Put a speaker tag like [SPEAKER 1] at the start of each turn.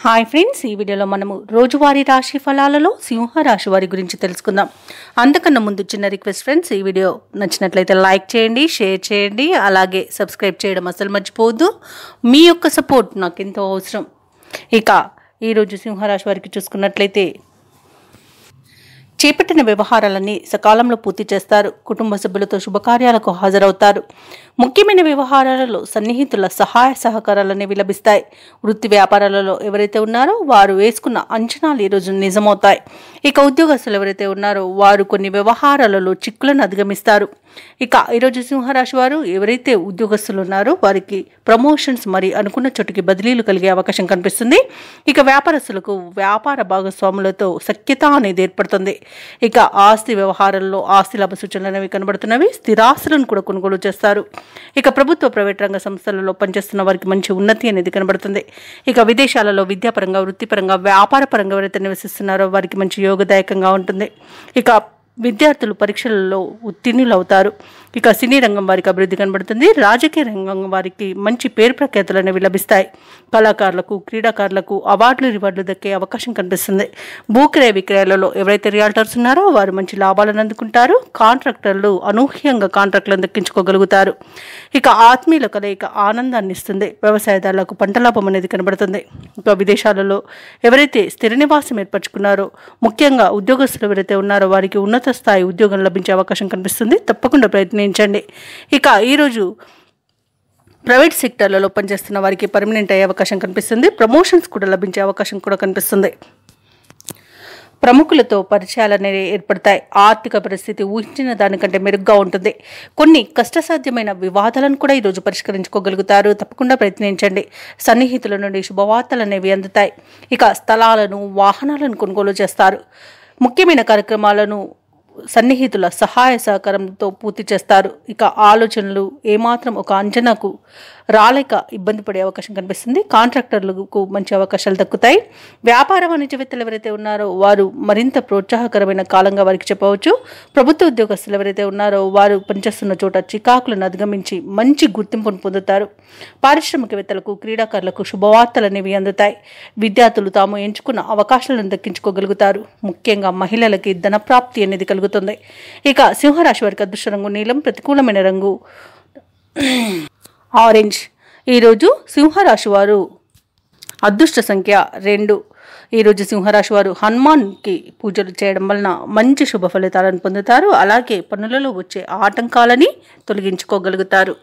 [SPEAKER 1] Hi friends, ఈ వీడియోలో మనము రోజువారీ రాశి ఫలాలలో సింహ రాశి వారి గురించి తెలుసుకుందాం. అంతకన్నా ముందు చిన్న రిక్వెస్ట్ ఫ్రెండ్స్, ఈ వీడియో నచ్చినట్లయితే లైక్ చేయండి, షేర్ చేయండి, అలాగే సబ్స్క్రైబ్ చేయడం అసలు మర్చిపోవద్దు. మీ యొక్క సపోర్ట్ నాకు ఎంతో అవసరం. ఇక ఈరోజు సింహరాశి వారికి చూసుకున్నట్లయితే చేపట్టిన వ్యవహారాలన్నీ సకాలంలో పూర్తి చేస్తారు. కుటుంబ సభ్యులతో శుభకార్యాలకు హాజరవుతారు. ముఖ్యమైన వ్యవహారాలలో సన్నిహితుల సహాయ సహకారాలనేవి లభిస్తాయి. వృత్తి వ్యాపారాలలో ఎవరైతే ఉన్నారో వారు వేసుకున్న అంచనాలు ఈరోజు నిజమవుతాయి. ఇక ఉద్యోగస్తులు ఎవరైతే ఉన్నారో వారు కొన్ని వ్యవహారాలలో చిక్కులను అధిగమిస్తారు. ఇక ఈరోజు సింహరాశి వారు ఎవరైతే ఉద్యోగస్తులు ఉన్నారో వారికి ప్రమోషన్స్ మరి అనుకున్న చోటుకి బదిలీలు కలిగే అవకాశం కనిపిస్తుంది. ఇక వ్యాపారస్తులకు వ్యాపార భాగస్వాములతో సఖ్యత అనేది ఏర్పడుతుంది. ఇక ఆస్తి వ్యవహారాల్లో ఆస్తి లాభ సూచనలు అనేవి కనబడుతున్నవి. స్థిరాస్తులను కూడా కొనుగోలు చేస్తారు. ఇక ప్రభుత్వ ప్రైవేట్ రంగ సంస్థలలో పనిచేస్తున్న వారికి మంచి ఉన్నతి అనేది కనబడుతుంది. ఇక విదేశాలలో విద్యాపరంగా వృత్తిపరంగా వ్యాపార పరంగా ఎవరైతే నివసిస్తున్నారో వారికి మంచి యోగదాయకంగా ఉంటుంది. ఇక విద్యార్థులు పరీక్షలలో ఉత్తీర్ణులు అవుతారు. ఇక సినీ రంగం వారికి అభివృద్ధి కనబడుతుంది. రాజకీయ రంగం వారికి మంచి పేరు ప్రఖ్యాతులు అనేవి లభిస్తాయి. కళాకారులకు క్రీడాకారులకు అవార్డులు రివార్డులు దక్కే అవకాశం కనిపిస్తుంది. భూక్రయ విక్రయాలలో ఎవరైతే రియాల్టర్స్ ఉన్నారో వారు మంచి లాభాలను అందుకుంటారు. కాంట్రాక్టర్లు అనూహ్యంగా కాంట్రాక్టులను దక్కించుకోగలుగుతారు. ఇక ఆత్మీయుల కలయిక ఆనందాన్ని ఇస్తుంది. వ్యవసాయదారులకు పంట లాభం అనేది కనబడుతుంది. ఇక విదేశాలలో ఎవరైతే స్థిర నివాసం ఏర్పరచుకున్నారో ముఖ్యంగా ఉద్యోగస్తులు ఎవరైతే ఉన్నారో వారికి ఉన్నత స్థాయి ఉద్యోగం లభించే అవకాశం కనిపిస్తుంది. తప్పకుండా ప్రయత్నించండి. ఇక ఈరోజు ప్రైవేట్ సెక్టర్లలో పనిచేస్తున్న వారికి పర్మనెంట్ అయ్యే అవకాశం కనిపిస్తుంది. ప్రమోషన్స్ కూడా లభించే అవకాశం కూడా కనిపిస్తుంది. ప్రముఖులతో పరిచయాలు అనేవి ఏర్పడతాయి. ఆర్థిక పరిస్థితి ఊహించిన దానికంటే మెరుగ్గా ఉంటుంది. కొన్ని కష్టసాధ్యమైన వివాదాలను కూడా ఈరోజు పరిష్కరించుకోగలుగుతారు. తప్పకుండా ప్రయత్నించండి. సన్నిహితుల నుండి శుభవార్తలు అనేవి అందుతాయి. ఇక స్థలాలను వాహనాలను కొనుగోలు చేస్తారు. ముఖ్యమైన కార్యక్రమాలను సన్నిహితుల సహాయ సహకారంతో పూర్తి చేస్తారు. ఇక ఆలోచనలు ఏమాత్రం ఒక అంచనాకు రాలేక ఇబ్బంది పడే అవకాశం కనిపిస్తుంది. కాంట్రాక్టర్లకు మంచి అవకాశాలు దక్కుతాయి. వ్యాపార వాణిజ్యవేత్తలు ఎవరైతే ఉన్నారో వారు మరింత ప్రోత్సాహకరమైన కాలంగా వారికి చెప్పవచ్చు. ప్రభుత్వ ఉద్యోగస్తులు ఎవరైతే ఉన్నారో వారు పనిచేస్తున్న చోట చికాకులను అధిగమించి మంచి గుర్తింపును పొందుతారు. పారిశ్రామికవేత్తలకు క్రీడాకారులకు శుభవార్తలు అనేవి అందుతాయి. విద్యార్థులు తాము ఎంచుకున్న అవకాశాలను దక్కించుకోగలుగుతారు. ముఖ్యంగా మహిళలకి ధనప్రాప్తి అనేది కలుగుతుంది. ఇక సింహరాశి వారికి అదృష్ట రంగు నీలం, ప్రతికూలమైన రంగు ఆరెంజ్. ఈరోజు సింహరాశి వారు అదృష్ట సంఖ్య 2. ఈరోజు సింహరాశి వారు హనుమాన్కి పూజలు చేయడం వలన మంచి శుభ ఫలితాలను పొందుతారు. అలాగే పనులలో వచ్చే ఆటంకాలని తొలగించుకోగలుగుతారు.